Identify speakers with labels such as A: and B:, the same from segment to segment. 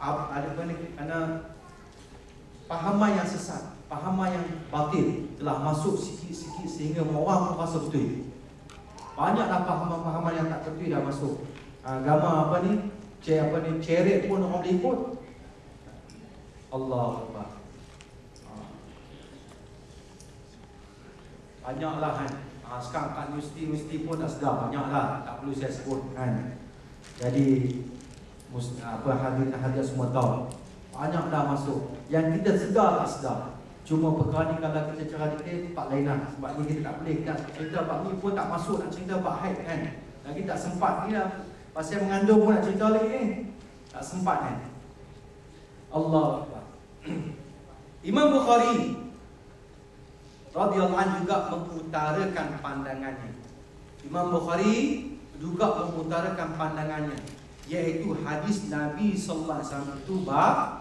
A: ada kerana fahaman yang sesat, fahaman yang batil telah masuk sikit-sikit sehingga orang pun rasa betul. Banyaklah fahaman-fahaman yang tak betul dah masuk. Agama ceret pun orang boleh ikut. Allah Akbar. Banyaklah kan. Sekarang kat universiti pun dah sedar, banyaklah, tak perlu saya sebut kan. Jadi hadiah semua tahu. Banyaklah masuk. Yang kita sedar tak sedar. Cuma perkara ni kalau kita cerita detail tak lain lah. Sebab ni kita tak boleh, kita cerita bab ni pun tak masuk, nak cerita bab haid kan. Lagi tak sempat ni lah. Pasal mengandung pun nak cerita lagi ni, tak sempat kan. Allah Akbar. Imam Bukhari radhiyallahu anhu juga mengutarakan pandangannya. Imam Bukhari juga mengutarakan pandangannya, iaitu hadis Nabi sallallahu alaihi wasallam itu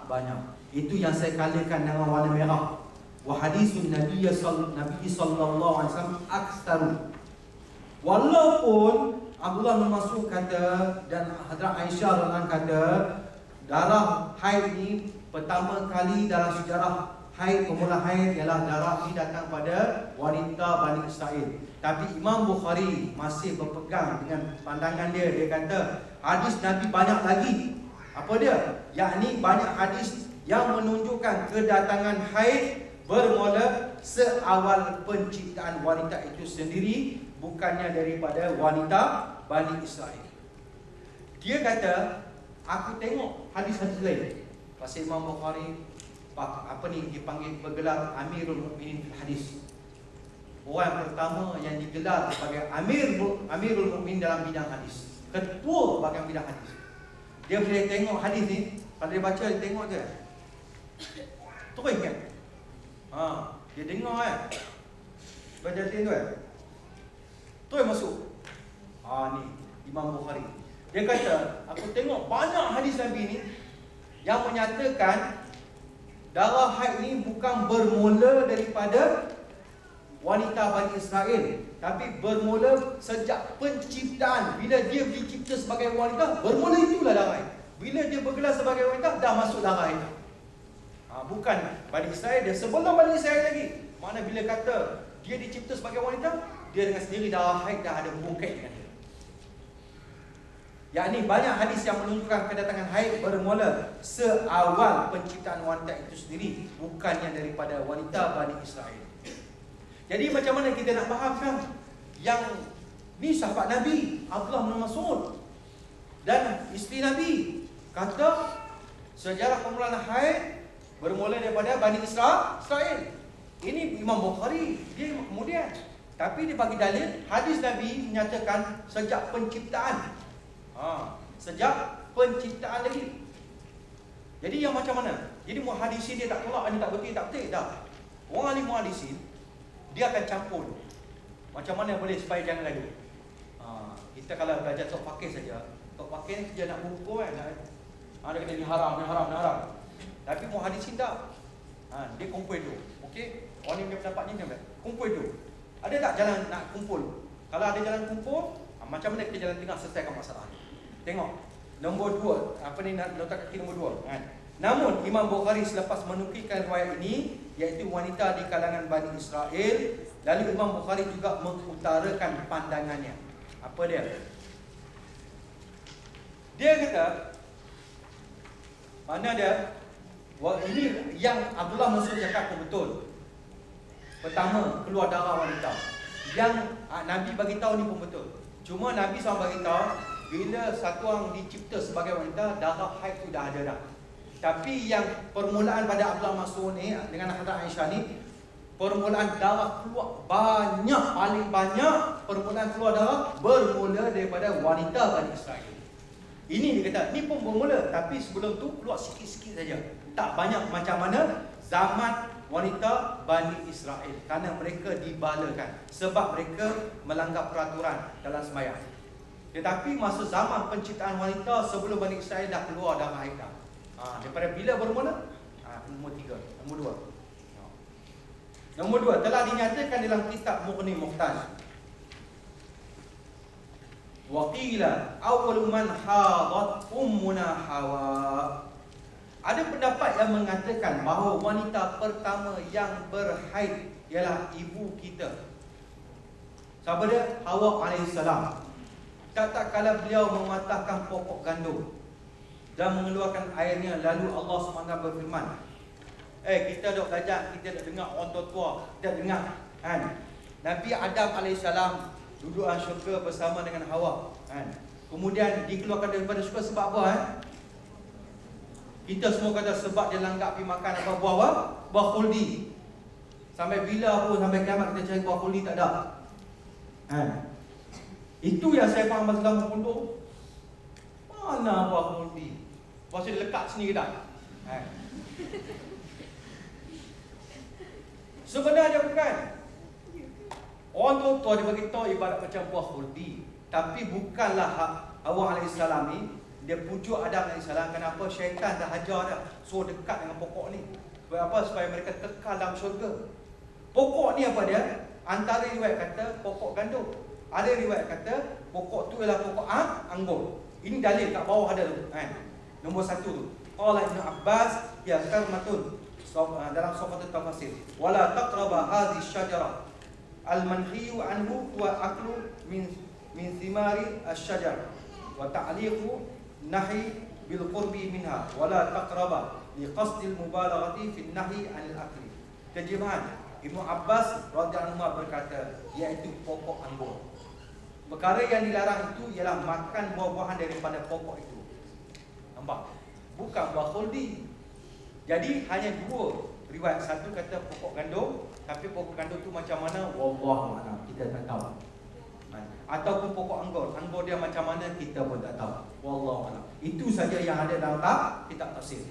A: banyak. Itu yang saya kalakan dengan warna merah. Wa hadisun Nabi sallallahu alaihi wasallam aktsaru. Walaupun Abdullah bin Mas'ud kata dan Hadrat Aisyah radhiyallahu anha kata, darah haid ni pertama kali dalam sejarah haid, pemula haid ialah darah ini datang pada wanita Bani Israel. Tapi Imam Bukhari masih berpegang dengan pandangan dia. Dia kata hadis Nabi banyak lagi. Apa dia? Yakni banyak hadis yang menunjukkan kedatangan haid bermula seawal penciptaan wanita itu sendiri, bukannya daripada wanita Bani Israel. Dia kata, aku tengok hadis-hadis lain. Pasal Imam Bukhari dipanggil bergelar Amirul Mukminin fil hadis. Orang pertama yang digelar sebagai Amirul Mukminin dalam bidang hadis, ketua bahagian bidang hadis. Dia boleh tengok hadis ni, kalau dia baca dia tengok je. Terus kan? Dia dengar kan? Baca tu kan? Terus masuk. Ni Imam Bukhari. Dia kata, aku tengok banyak hadis Nabi ni yang menyatakan darah haid ni bukan bermula daripada wanita Bani Israel, tapi bermula sejak penciptaan. Bila dia dicipta sebagai wanita, bermula itulah darah haid. Bila dia bergelar sebagai wanita, dah masuk darah haid. Bukan Bani Israel, dia sebelum Bani Israel lagi. Mana bila kata dia dicipta sebagai wanita, dia dengan sendiri darah haid dah ada hubung kait dengan dia. Yakni banyak hadis yang menunjukkan kedatangan haid bermula seawal penciptaan wanita itu sendiri, bukannya daripada wanita Bani Israel. Jadi macam mana kita nak faham sekarang? Yang ni sahabat Nabi Abdullah bin Mas'ud dan isteri Nabi kata sejarah permulaan haid bermula daripada Bani Israel. Ini Imam Bukhari, dia kemudian, tapi dia bagi dalil hadis Nabi menyatakan sejak penciptaan. Sejak penciptaan lagi. Jadi yang macam mana? Jadi muhadisin dia tak tolak ni tak betul dah. Orang ahli muhadisin dia akan campur. Macam mana boleh supaya jangan gaduh. Kita kalau belajar tok fakih saja, tok fakih ni kerja nak hukum kan. Dia kata ni haram. Tapi muhadisin tak. Dia kumpul tu. Okey, orang ni pendapat ni macam kumpul tu. Ada tak jalan nak kumpul? Kalau ada jalan kumpul, macam mana kita jalan tengah selesaikan masalah ni? Tengok nombor 2, letak kaki nombor 2 kan? Namun Imam Bukhari selepas menukilkan riwayat ini, iaitu wanita di kalangan Bani Israel, lalu Imam Bukhari juga mengutarakan pandangannya. Apa dia? Dia kata, mana dia? Ini yang Abdullah Mas'ud cakap pun betul. Pertama, keluar darah wanita. Yang Nabi bagi tahu ni pun betul. Cuma Nabi SAW bagi tahu bila satu orang dicipta sebagai wanita, darah haid tu dah ada dah. Tapi yang permulaan pada Abdullah Mas'ud ni dengan Hadrat Aisyah ni, permulaan darah keluar banyak, paling banyak permulaan keluar darah bermula daripada wanita Bani Israel. Ini dia kata, ni pun bermula, tapi sebelum tu keluar sikit-sikit saja. Tak banyak macam mana zaman wanita Bani Israel, kerana mereka dibalakan sebab mereka melanggar peraturan dalam sembahyang. Tetapi masa zaman penciptaan wanita sebelum Bani Israel dah keluar darah haid dah. Daripada bila bermula? Nombor 3, nombor 2. Nombor 2 telah dinyatakan dalam kitab Mughni Muhtaj. Wa qila awwalu man hadat ummuna Hawa. yang mengatakan bahawa wanita pertama yang berhaid ialah ibu kita. Siapa dia? Hawa alaihissalam. Tak kala beliau mematahkan pokok gandum dan mengeluarkan airnya, lalu Allah SWT berfirman, kita dah belajar, kita dah dengar orang tua-tua, kita dengar kan? Nabi Adam alaihissalam duduk dalam syurga bersama dengan Hawa kan? Kemudian dikeluarkan daripada syurga sebab apa Kita semua kata sebab dia langgar pergi makan apa buah apa? Buah khuldi. Sampai bila pun, sampai kiamat kita cari buah khuldi tak ada. Itu yang saya faham masa lama pondok. Mana buah khuldi? Pasal dia lekat sini ke tak? Sebenarnya bukan. Orang tua dia beritahu ibarat macam buah khuldi. Tapi bukanlah Hawa alaihissalam ni, dia pujuk Adam alaihissalam. Kenapa? Syaitan dah hajar dah, so dekat dengan pokok ni. Supaya apa? Supaya mereka kekal dalam syurga. Pokok ni apa dia? Antara riwayat kata pokok gandum, ada riwayat kata pokok tu ialah pokok anggur. Ini dalil kat bawah ada tu nombor 1 tu. Qala Ibn Abbas ya karmatun dalam Safat Tafsir, wala taqraba hadhihi syajara al-manhiyu anhu wa aklu min thimari asy-syajar wa ta'liqu nahi bil qurbi minha wala taqraba li qasdil mubalaghati fi an-nahi 'anil akli. Terjemahan Ibnu Abbas radhiyallahu anhu berkata, iaitu pokok anggur. Perkara yang dilarang itu ialah makan buah-buahan daripada pokok itu. Nampak? Bukan buah khuldi. Jadi hanya 2 riwayat. Satu kata pokok gandum, tapi pokok gandum tu macam mana? Wallahu a'lam, kita tak tahu. Ataupun pokok anggur, anggur dia macam mana kita pun tak tahu. Wallahu a'lam. Itu saja yang ada dalam kitab tafsir.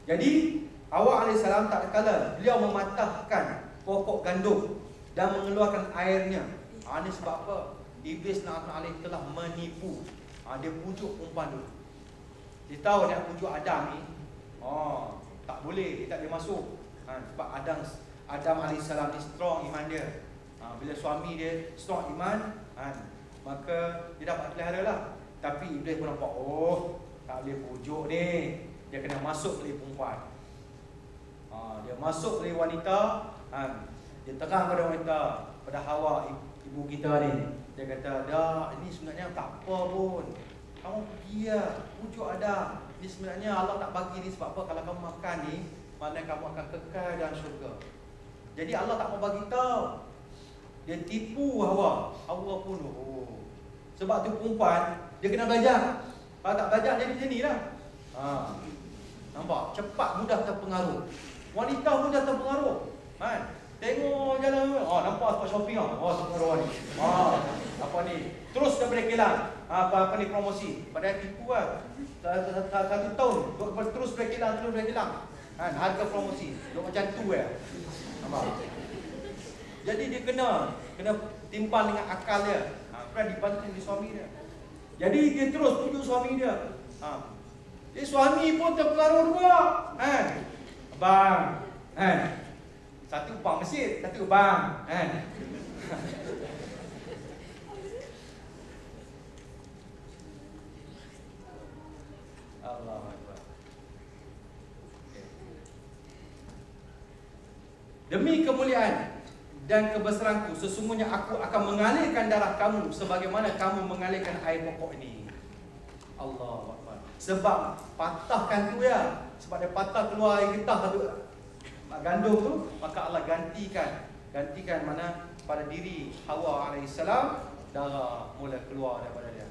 A: Jadi Hawa alaihissalam tak kala beliau mematahkan pokok gandum dan mengeluarkan airnya. Ini sebab apa? Iblis na'atun telah menipu. Dia pujuk perempuan tu. Dia tahu dia pujuk Adam ni. Tak boleh, dia tak boleh masuk. Sebab Adam alaihissalam ni strong iman dia. Bila suami dia strong iman, maka dia dapat pelihara lah. Tapi Iblis pun nampak, tak boleh pujuk ni. Dia kena masuk oleh perempuan. Dia masuk oleh wanita. Dia terang pada wanita, pada Hawa ibu kita ni. Dia kata, dah, ini sebenarnya tak apa pun. Kamu pergi lah, pujuk Adam. Ini sebenarnya Allah tak bagi ni sebab apa? Kalau kamu makan ni, maknanya kamu akan kekal dalam syurga. Jadi Allah tak mau bagi tahu. Dia tipu Hawa. Hawa pun sebab tu perempuan dia kena belajar. Kalau tak belajar jadi macam ni lah. Nampak? Cepat mudah terpengaruh. Wanita mudah terpengaruh. Tengok jalan, nampak spot shopping terpengaruh ni. Apa ni? Terus daripada kilang. Apa ni promosi. Padahal tipu lah. 1 tahun terus daripada kilang. Harga promosi. Duk macam tu nampak? Jadi dia kena timpang dengan akal dia. Kan dibantu di suami dia. Jadi dia terus pujuk suami dia. Jadi suami pun terpengaruh juga. Bang. Satu bang masjid, satu bang. Allah Akbar. Demi kemuliaan dan kebesaranku, sesungguhnya aku akan mengalirkan darah kamu sebagaimana kamu mengalirkan air pokok ini. Allah Akbar. Sebab patahkan tu sebab dia patah keluar air getah tu gandum tu, maka Allah gantikan mana pada diri Hawa alaihissalam, darah mula keluar daripada dia.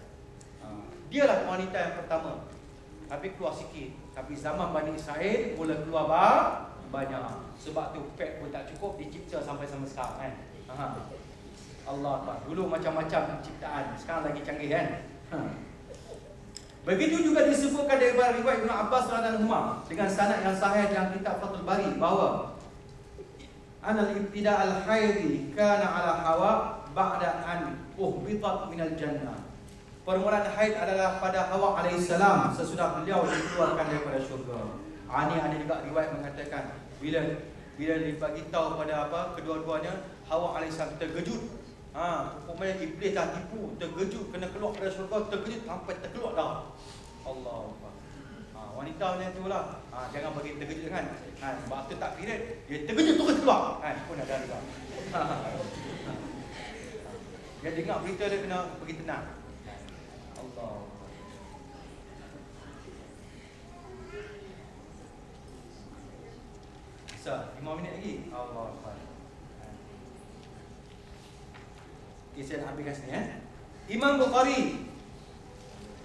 A: Dialah wanita yang pertama, tapi keluar sikit. Tapi zaman Bani Israel mula keluar banyak. Sebab tu pet pun tak cukup, dicipta sampai sekarang Allah Akbar. Dulu macam-macam ciptaan, sekarang lagi canggih Begitu juga disebutkan daripada riwayat Ibn Abbas radhiyallahu anhu dengan sanad yang sahih dalam kitab Fathul Bari bahawa anal ibtida' al-haidhi kana ala Hawa ba'da an uhbitat minal jannah. Permulaan haid adalah pada Hawa alaihissalam sesudah beliau dikeluarkan daripada syurga. Ini ada juga riwayat mengatakan bila dibagi tahu pada kedua-duanya, Hawa alaihissalam terkejut. Pokoknya iblis dah tipu, terkejut kena keluar dari syurga, terkejut sampai terkeluar dah. Allah. Wanita macam tu lah. Jangan bagi terkejut kan. Waktu tak period, dia terkejut terus keluar. Pun ada juga. Dia dengar berita dia kena pergi tenang. Allah. Bisa 5 minit lagi. Allah. Okay, saya nak habiskan sini Imam Bukhari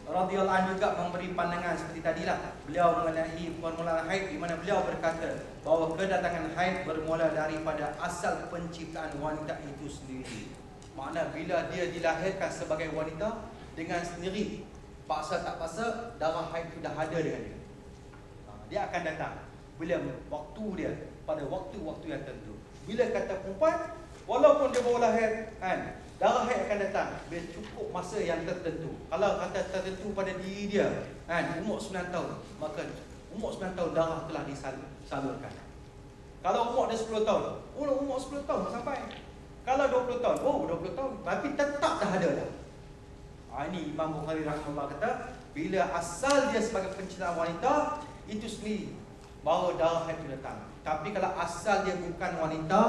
A: radhiyallahu anhu juga memberi pandangan seperti tadilah. Beliau mengenai permulaan haid, di mana beliau berkata bahawa kedatangan haid bermula daripada asal penciptaan wanita itu sendiri. Makna bila dia dilahirkan sebagai wanita dengan sendiri, paksa tak paksa, darah haid itu dah ada dengan dia. Dia akan datang bila waktu dia, pada waktu-waktu yang tentu. Bila kata perempuan, walaupun dia baru lahir, darah haid akan datang bila cukup masa yang tertentu. Kalau kata tertentu pada diri dia, umur 9 tahun, maka umur 9 tahun darah telah disalurkan. Kalau umur dia 10 tahun, umur 10 tahun sampai. Kalau 20 tahun, 20 tahun, tapi tetap dah ada dah. Ini Imam Bukhari rahimahullah kata, bila asal dia sebagai penciptaan wanita itu sendiri, baru darah haid itu datang. Tapi kalau asal dia bukan wanita,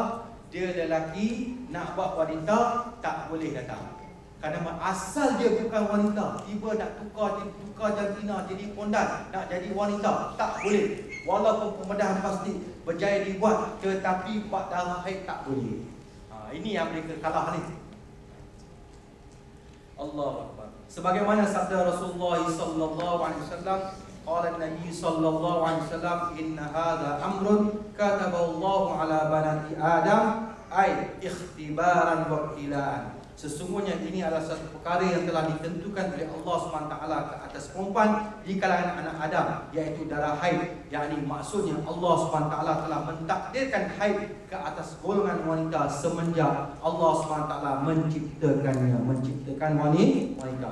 A: dia lelaki, nak buat wanita, tak boleh datang. Kerana asal dia bukan wanita, tiba nak tukar jantina jadi pondan, nak jadi wanita, tak boleh. Walaupun pembedahan plastik berjaya dibuat, tetapi buat darah haid tak boleh. Ini yang mereka kalah ni. Allahu Akbar. Sebagaimana sabda Rasulullah sallallahu alaihi wasallam, qala an-nabi sallallahu alaihi wasallam, inna hadha amrun kataballahu ala banati Adam ay ikhtibaran wa ibtilaan. Sesungguhnya ini adalah satu perkara yang telah ditentukan oleh Allah SWT ke atas perempuan di kalangan anak Adam, iaitu darah haid. Yakni maksudnya Allah SWT telah mentakdirkan haid ke atas golongan wanita semenjak Allah SWT menciptakan wanita.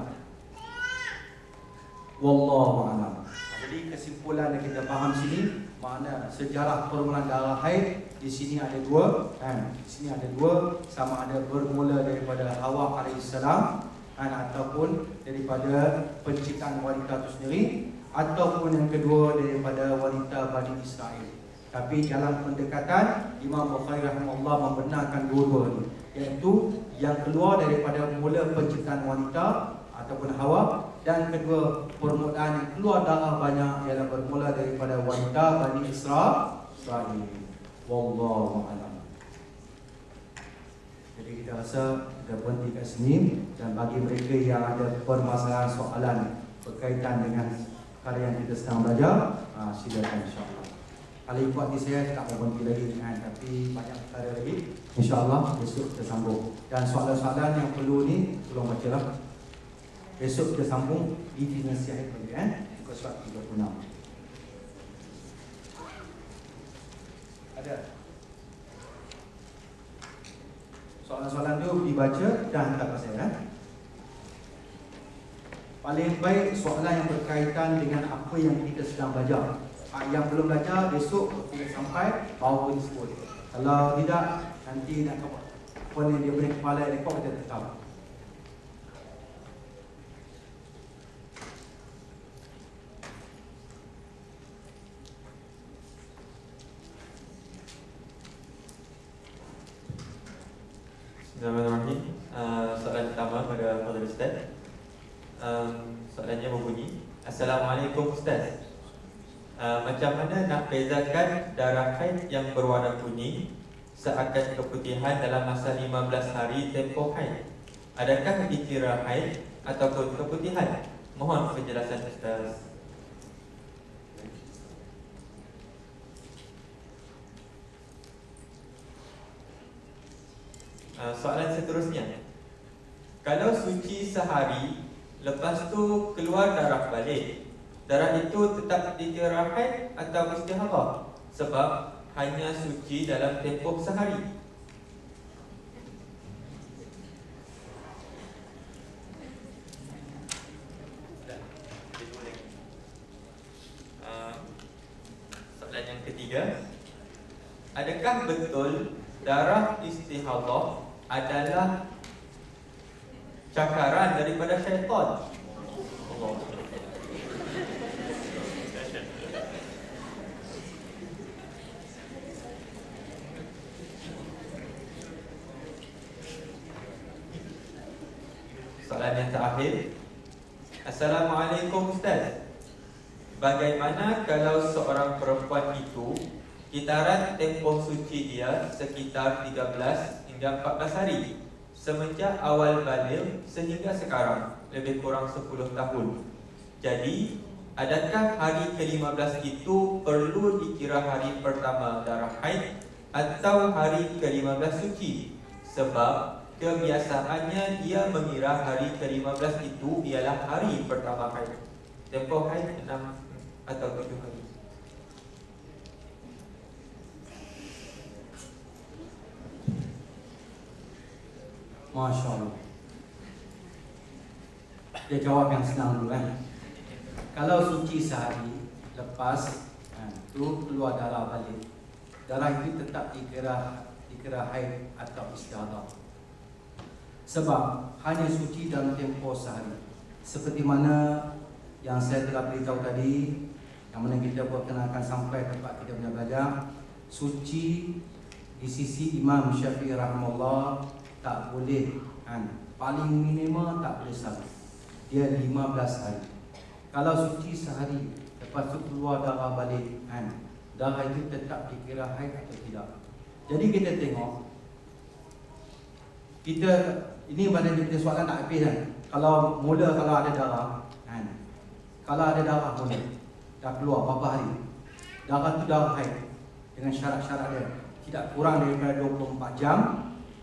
A: Wallahu a'lam. Jadi kesimpulan yang kita faham sini, makna sejarah permulaan darah haid di sini ada dua, di sini ada dua, sama ada bermula daripada Hawa alaihissalam, ataupun daripada penciptaan wanita itu sendiri, ataupun yang kedua daripada wanita Bani Israel. Tapi dalam pendekatan Imam Bukhari rahimahullah membenarkan dua-dua ini, iaitu yang keluar daripada mula penciptaan wanita ataupun Hawa, dan kedua permulaan yang keluar darah banyak ialah bermula daripada wanita Bani Israel. Wallahu a'lam. Jadi kita rasa kita berhenti kat sini, dan bagi mereka yang ada permasalahan soalan berkaitan dengan perkara yang kita sedang belajar, silakan insya-Allah. Kalau ikut ni saya tak mau berhenti lagi tapi banyak perkara lagi, insya-Allah besok kita sambung. Dan soalan-soalan yang perlu ni tolong bacalah. Besok kita sambung di nasihat lagi muka surat 36. Ada soalan-soalan tu dibaca dan hantar ke saya. Paling baik soalan yang berkaitan dengan apa yang kita sedang belajar. Yang belum belajar besok kita sampai baru disebut. Kalau tidak nanti nak apa ni dia beri kepala rekod kita tak tahu.
B: Bismillahirrahmanirrahim. Soalan pertama pada Fadil Ustaz. Soalannya berbunyi, Assalamualaikum Ustaz. Macam mana nak bezakan darah haid yang berwarna kuning seakan keputihan dalam masa 15 hari tempoh haid? Adakah dikira haid ataupun keputihan? Mohon penjelasan Ustaz. Soalan seterusnya, kalau suci sehari lepas tu keluar darah balik, darah itu tetap dikira haid atau istihadah sebab hanya suci dalam tempoh sehari? Soalan yang ketiga, adakah betul darah istihadah adalah cakaran daripada syaitan? soalan yang terakhir. Assalamualaikum Ustaz. Bagaimana kalau seorang perempuan itu kitaran tempoh suci dia sekitar 13 hingga 14 hari semenjak awal balik sehingga sekarang, lebih kurang 10 tahun. Jadi, adakah hari ke-15 itu perlu dikira hari pertama darah haid atau hari ke-15 suci? Sebab kebiasaannya dia mengira hari ke-15 itu ialah hari pertama haid. Tempoh haid 6 atau 7 hari.
A: Masya Allah. Dia jawab yang senang dulu kan. Kalau suci sehari lepas tu keluar darah balik, darah itu tetap dikira haid atau istihadah. Sebab hanya suci dalam tempoh sehari. Seperti mana yang saya telah beritahu tadi, yang mana kita perkenalkan sampai tempat kita punya belajar, suci di sisi Imam Syafi'i rahimahullah tak boleh paling minimum tak boleh sehari. Dia 15 hari. Kalau suci sehari lepas tu keluar darah balik, darah itu tetap dikira haid atau tidak. Jadi kita tengok, kita ini pada kita soalan tak habis kan. Kalau ada darah, kalau ada darah mula dah keluar berapa hari, darah tu darah haid dengan syarat-syarat dia, tidak kurang daripada 24 jam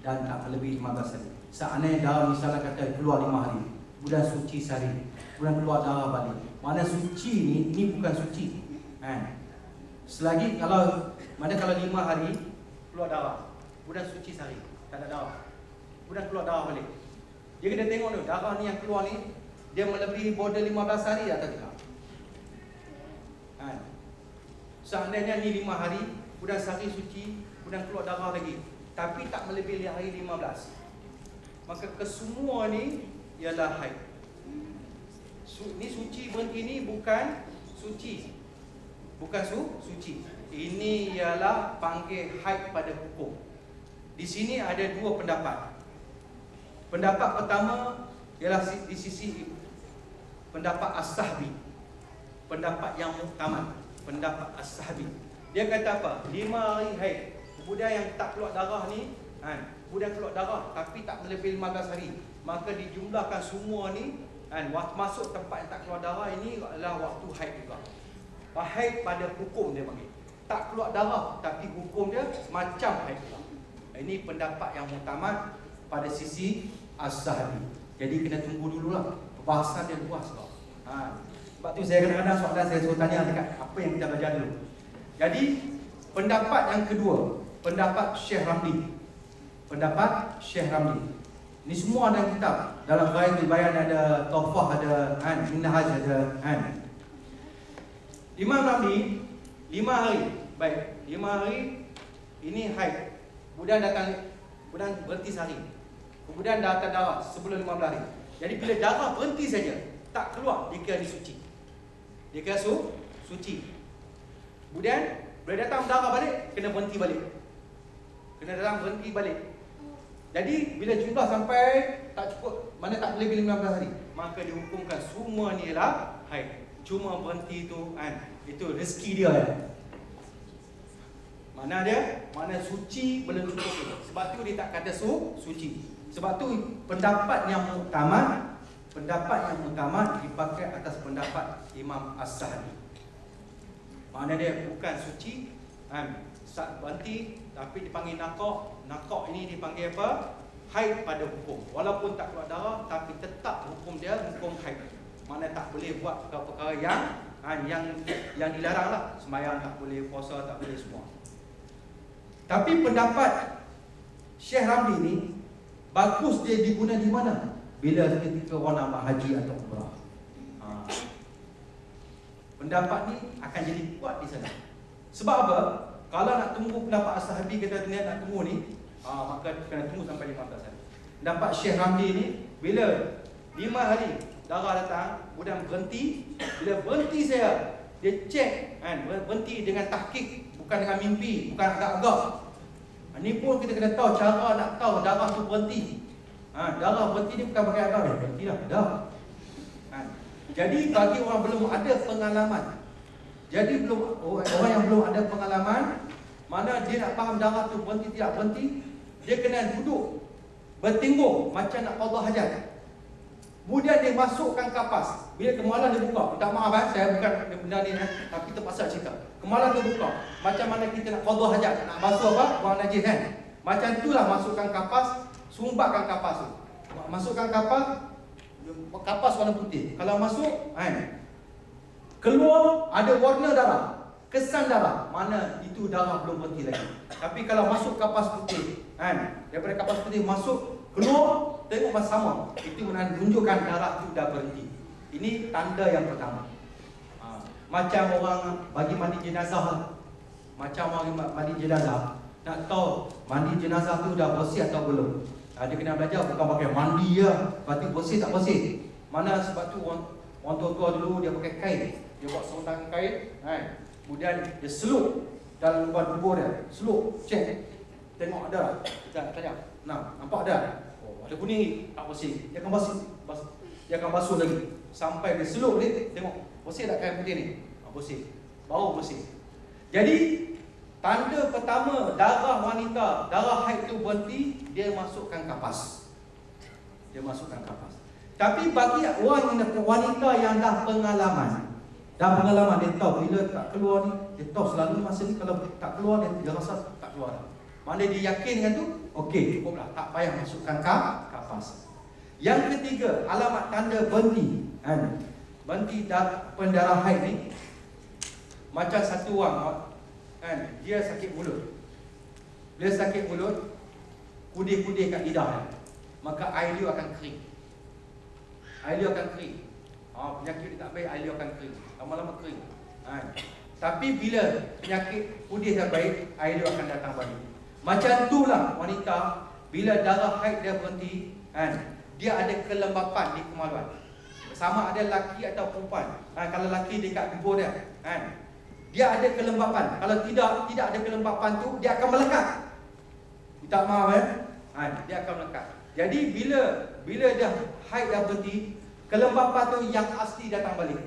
A: dan tak lebih 15 hari. Seandainya darah misalnya kata keluar 5 hari, bulan suci sehari, bulan keluar darah balik, mana suci ni, ini bukan suci. Selagi kalau 5 hari keluar darah, bulan suci sehari, tak ada darah, bulan keluar darah balik. Dia kena tengok tu, darah ni yang keluar ni dia melebihi border 15 hari atau tidak. Seandainya ni 5 hari, bulan sehari suci, bulan keluar darah lagi, tapi tak melebihi hari 15, maka kesemua ni ialah haid. Ni suci berhenti ni bukan suci. Bukan suci. Ini ialah panggil haid pada hukum. Di sini ada dua pendapat. Pendapat pertama ialah di sisi pendapat As-Sahbi, pendapat yang muktamad, pendapat As-Sahbi. Dia kata apa? 5 hari haid, kemudian yang tak keluar darah ni, kemudian keluar darah tapi tak melebihi 15 hari, maka dijumlahkan semua ni, waktu masuk tempat yang tak keluar darah ini adalah waktu haid juga. Haid pada hukum dia panggil. Tak keluar darah tapi hukum dia macam haid juga. Ini pendapat yang muktamad pada sisi As-Sahbi. Jadi kena tunggu dululah, bahasan dia luas kau. Sebab tu saya kadang-kadang soalan saya suruh tanya dekat apa yang kita belajar dulu. Jadi pendapat yang kedua, pendapat Syekh Ramli. Pendapat Syekh Ramli. Ini semua ada kitab. Dalam Ghayatul Bayan ada, Tuhfah ada, Minhaj ada. Imam Ramli 5 hari. Baik, 5 hari ini haid. Kemudian berhenti sehari. Kemudian datang darah sebelum 15 hari. Jadi bila darah berhenti saja, tak keluar, dia kira suci. Dia kira suci. Kemudian bila datang darah balik, kena berhenti balik. Kena datang berhenti balik. Jadi bila jumlah sampai tak cukup, mana tak boleh bila 15 hari, maka dihukumkan semua ni ialah haid. Cuma berhenti tu itu rezeki dia ya. Mana dia? Mana suci belum cukup tu. Sebab tu dia tak kata suci. Sebab tu pendapat yang muktamad dipakai atas pendapat Imam As-Sahbi. Mana dia bukan suci, berhenti tapi dipanggil nakok. Nakok ini dipanggil apa? Haid pada hukum. Walaupun tak keluar darah tapi tetap hukum dia hukum haid. Mana tak boleh buat perkara-perkara yang dilarang lah. Sembahyang tak boleh, puasa tak boleh semua. Tapi pendapat Syekh Ramli ni bagus dia diguna di mana? Bila ketika orang nak buat haji atau umrah. Pendapat ni akan jadi kuat di sana. Sebab apa? Kalau nak tunggu pendapat As-Sahbi kita nak tunggu ni, maka kena tunggu sampai 15 hari. Pendapat Syekh Ramli ni bila 5 hari darah datang, kemudian berhenti. Bila berhenti saya, dia cek berhenti dengan tahqiq, bukan dengan mimpi, bukan agak-agak. Ini pun kita kena tahu cara nak tahu darah tu berhenti. Darah berhenti ni bukan pakai akal dia, berhenti dah. Jadi bagi orang belum ada pengalaman, orang yang belum ada pengalaman, mana dia nak faham darah tu berhenti tidak berhenti, dia kena duduk bertinggung macam nak qada hajat. Kemudian dia masukkan kapas. Bila kemalan dia buka, minta maaf saya bukan benda ni tapi terpaksa cerita. Kemalan dia buka, macam mana kita nak qada hajat, nak basuh buang najis kan. Macam itulah masukkan kapas, sumbatkan kapas tu. Masukkan kapas warna putih. Kalau masuk keluar ada warna darah, kesan darah, mana itu darah belum berhenti lagi. Tapi kalau masuk kapas putih, daripada kapas putih masuk, keluar, tengok sama, itu menunjukkan darah itu dah berhenti. Ini tanda yang pertama. Macam orang bagi mandi jenazah, nak tahu mandi jenazah tu dah bersih atau belum. Dia kena belajar, bukan pakai mandi lepas tu bersih tak bersih. Mana sebab tu orang tua-tua dulu dia pakai kain, dia buat sarung kain, kemudian dia selup dalam lubang kubur dia, selup, cek, tengok ada tak? Tanya, nampak ada? Ada kuning, tak bersih. Dia akan basuh lagi sampai dia selup ni, tengok bersih tak kain putih ni? Bersih, baru bersih. Jadi tanda pertama darah wanita, darah haid tu berhenti, dia masukkan kapas. Tapi bagi orang yang wanita yang dah pengalaman, dia tahu bila tak keluar ni, dia tahu selalu masa ni kalau tak keluar dia rasa tak keluar. Mana dia yakin dengan tu, okey, cukuplah, tak payah masukkan kapas. Yang ketiga, alamat tanda berhenti. Berhenti pendarahan haid ni, macam satu orang dia sakit mulut. Bila sakit mulut, kudih-kudih kat lidah, maka air dia akan kering. Penyakit dia tak baik, air dia akan kering. Lama-lama kering. Tapi bila penyakit kudih dah baik, air dia akan datang balik. Macam itulah wanita, bila darah haid dia berhenti, dia ada kelembapan di kemaluan. Sama ada lelaki atau perempuan. Kalau lelaki dekat kubur dia, dia ada kelembapan. Kalau tidak ada kelembapan tu, dia akan melekat. Minta maaf dia akan melekat. Jadi bila dah haid dah berhenti, kelembapan tu yang asli datang balik.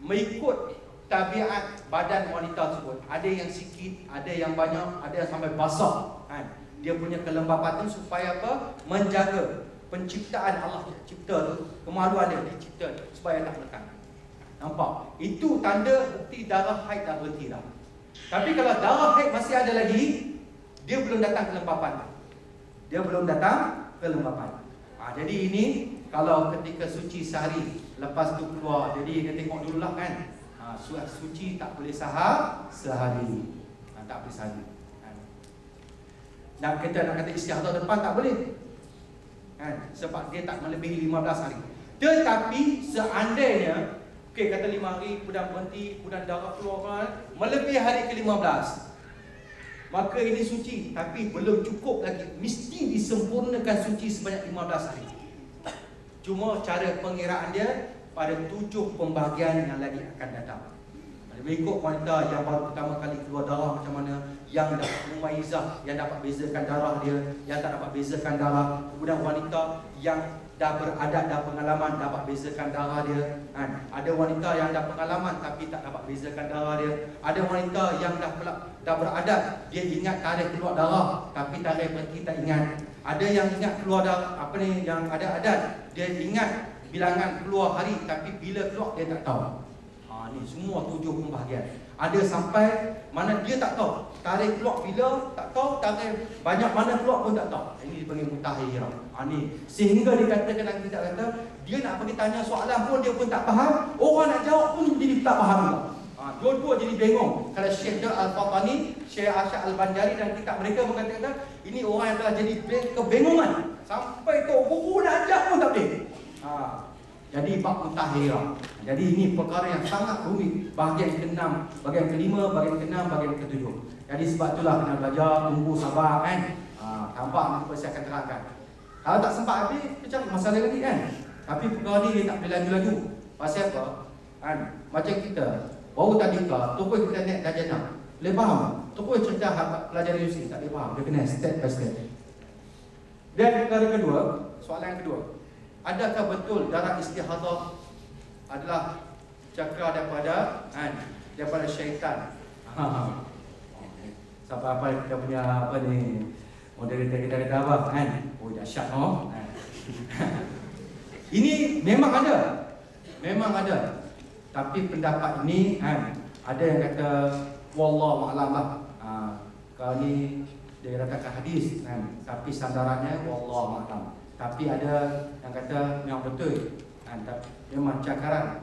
A: Mengikut tabiat badan wanita tersebut. Ada yang sikit, ada yang banyak, ada yang sampai basah. Dia punya kelembapan tu supaya apa? Menjaga penciptaan Allah cipta tu, kemaluan dia dicipta supaya tak melekat. Nampak? Itu tanda bukti darah haid dah berhenti dah. Tapi kalau darah haid masih ada lagi, dia belum datang kelembapan. Jadi ini kalau ketika suci sehari, lepas tu keluar, jadi dia tengok dululah suci tak boleh sehari. Tak boleh sehari. Dan kita nak kata istihadah depan tak boleh. Sebab dia tak melebihi 15 hari. Tetapi seandainya kata 5 hari, kemudian berhenti, kemudian darah keluar melebihi hari ke-15, maka ini suci. Tapi belum cukup lagi, mesti disempurnakan suci sebanyak 15 hari. Cuma cara pengiraan dia pada 7 pembahagian yang lagi akan datang. Mengikut wanita yang baru pertama kali keluar darah macam mana, yang dapat mumaizah, yang dapat bezakan darah dia, yang tak dapat bezakan darah. Kemudian wanita yang dah beradat, dah pengalaman, dapat bezakan darah dia. Ada wanita yang dah pengalaman tapi tak dapat bezakan darah dia. Ada wanita yang dah beradat, dia ingat tarikh keluar darah tapi tarikh berhenti tak ingat. Ada yang ingat keluar darah, yang ada adat, dia ingat bilangan keluar hari tapi bila keluar dia tak tahu. Ni semua 7 pembahagian. Ada sampai mana dia tak tahu tarikh keluar bila, tak tahu tarikh banyak mana keluar pun tak tahu. Ini dipanggil mutakhirah. Ni sehingga dikatakan dalam kitab kata, dia nak bagi tanya soalan pun dia pun tak faham, orang nak jawab pun jadi tak faham juga. Dua-dua jadi bengong. Kalau Syekh Al-Fatani, Syekh Asyad Al-Bandari dan kitab mereka mengatakan ini orang yang telah jadi kebengongan sampai tu guru nak ajar pun tak boleh. Jadi bab mutakhirah. Jadi ini perkara yang sangat rumit. Bahagian ke-6, bahagian ke-5, bahagian ke-6, bahagian ke-7. Jadi sebab itulah kena belajar, tunggu, sabar Tampak apa saya akan terangkan. Kalau tak sempat habis, kita cari masalah lagi Tapi perkara ni dia tak boleh laju-laju. Pasal apa? Macam kita baru tadi tokoi kita naik darjah 6. Boleh faham? Tokoi cerita pelajar universiti tak boleh faham. Dia kena step by step. Dan perkara kedua, soalan yang kedua, adakah betul darah istihadah adalah cakra daripada syaitan? Sampai apa kita punya apa ni, moderator kita kata apa kan? Oh dahsyat oh. Ini memang ada. Tapi pendapat ini ada yang kata wallahu a'lam lah. Kalau ni dia katakan hadis tapi sandarannya wallahu a'lam. Tapi ada yang kata memang betul memang cakaran.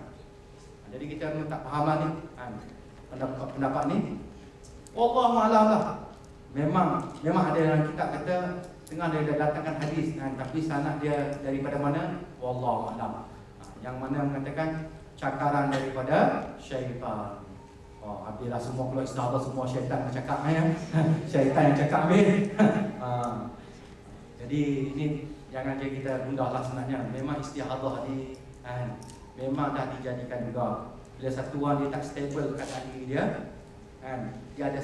A: Jadi kita memang tak faham lah ni pendapat ni wallahu a'lam lah. Memang ada yang kita kata tengah dia datangkan hadis tapi sanad dia daripada mana wallahu a'lam. Yang mana mengatakan cakaran daripada syaitan. Habislah semua keluar istihadah semua syaitan yang cakap syaitan yang cakap jadi ini jangan jadi kita gundah lah sebenarnya. Memang istihadah ni memang dah dijadikan juga. Bila satu orang dia tak stable keadaan diri dia dia ada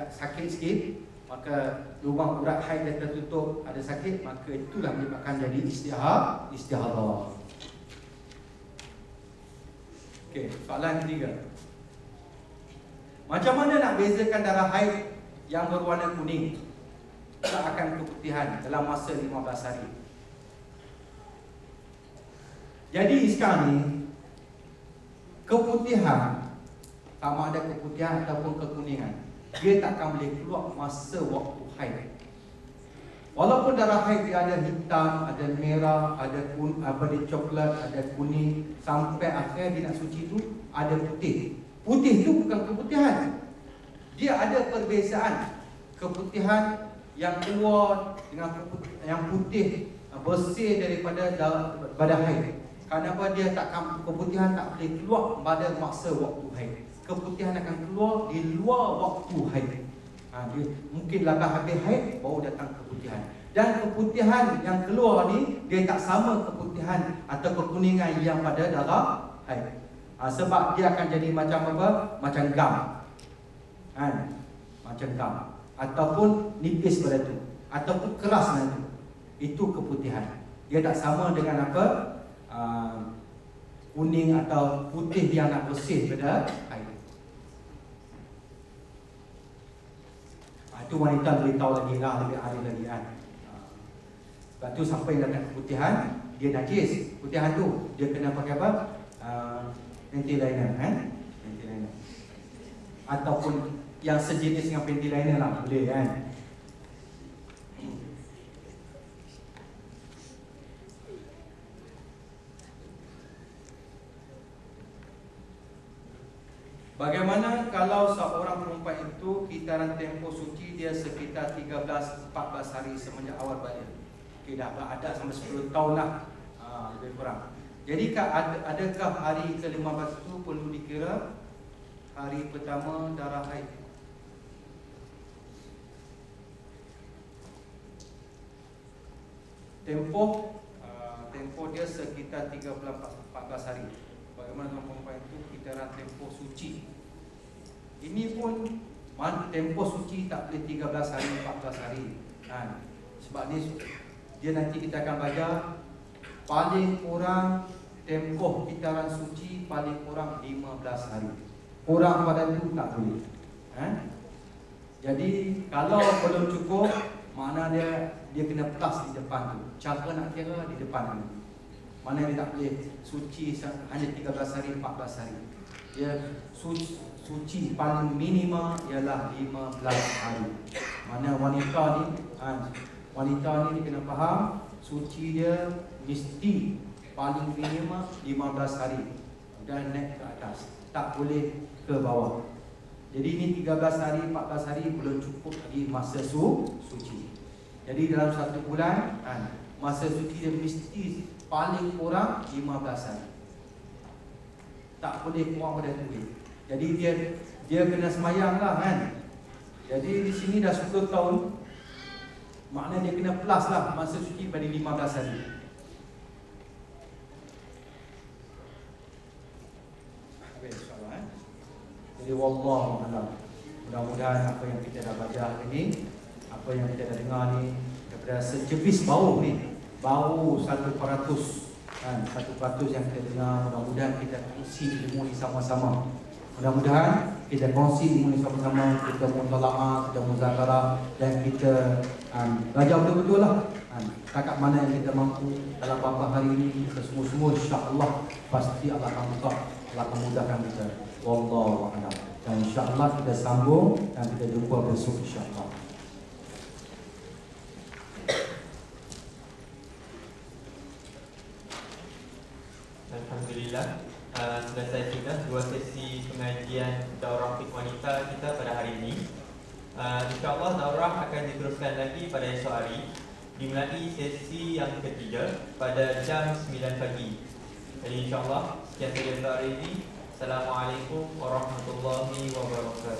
A: sakit sikit, maka lubang urat haid dia tertutup, ada sakit, maka itulah menyebabkan jadi istihadah. Okey, soalan ketiga. Macam mana nak bezakan darah haid yang berwarna kuning akan keputihan dalam masa 15 hari? Jadi sekarang ni keputihan, sama ada keputihan ataupun kekuningan, dia tak akan boleh keluar masa waktu haid. Walaupun darah haid dia ada hitam, ada merah, ada coklat, ada kuning, sampai akhir dia nak suci tu ada putih. Putih tu bukan keputihan. Dia ada perbezaan. Keputihan yang keluar dengan yang putih bersih daripada haid. Kenapa dia keputihan tak boleh keluar pada masa waktu haid. Keputihan akan keluar di luar waktu haid. Dia mungkin lepas habis haid baru datang keputihan. Dan keputihan yang keluar ni dia tak sama keputihan atau kekuningan yang pada darah haid. Sebab dia akan jadi macam apa? Macam gam. Macam gam. Ataupun nipis pada tu, ataupun keras nanti. Itu keputihan. Dia tak sama dengan apa? Kuning atau putih yang nak bersih pada haid. Itu wanita beritahu lagi lah, lebih ahli lagi Sebab tu sampai dalam keputihan, dia najis. Putihan tu dia kena pakai apa? Panty liner panty liner. Ataupun yang sejenis dengan panty liner lah, boleh kan? Bagaimana kalau seorang perempuan itu kitaran tempoh suci dia sekitar 13-14 hari semenjak awal balik? Okay, dah ada sampai 10 tahun lah, lebih kurang. Jadi adakah hari ke-15 itu perlu dikira hari pertama darah haid? Tempoh dia sekitar 13-14 hari. Bagaimana dengan perempuan itu kitaran tempoh suci? Ini pun tempoh suci tak boleh 13 hari, 14 hari. Sebab ni dia nanti kita akan belajar paling kurang tempoh kitaran suci paling kurang 15 hari. Kurang pada itu tak boleh. Jadi kalau belum cukup, mana dia kena plus di depan tu. Cara nak kira di depan tu. Mana dia tak boleh suci hanya 13 hari, 14 hari. Dia suci paling minima ialah 15 hari. Mana wanita ni dia kena faham suci dia mesti paling minima 15 hari dan naik ke atas, tak boleh ke bawah. Jadi ini 13 hari, 14 hari belum cukup lagi masa suci. Jadi dalam satu bulan masa suci dia mesti paling kurang 15 hari. Tak boleh kurang pada tu. Jadi dia kena semayang lah Jadi di sini dah 10 tahun, maknanya dia kena plus lah masa suci pada 15 hari. Jadi wallahu a'lam. Mudah-mudahan apa yang kita dah baca hari ni, apa yang kita dah dengar ni, kita daripada secebis bau ni, bau 1% kan, 1% yang kita dengar. Mudah-mudahan kita kongsi ilmu ni sama-sama. Mudah-mudahan kita kongsi ilmu ni sama-sama, kita mutalaah, kita muzakarah, dan kita belajar betul-betul lah. Takat mana yang kita mampu dalam beberapa hari ini, kita semua-semua insya-Allah pasti Allah akan buka, Allah akan mudahkan kita. Wallahu a'lam. Dan insya-Allah kita sambung dan kita jumpa besok insya-Allah.
B: Alhamdulillah, selesai sudah 2 sesi pengajian daurah fiqh wanita kita pada hari ini. InsyaAllah daurah akan diteruskan lagi pada esok hari, dimulai sesi yang ketiga pada jam 9 pagi. Jadi insyaAllah sekian saja untuk hari ini. Assalamualaikum warahmatullahi wabarakatuh.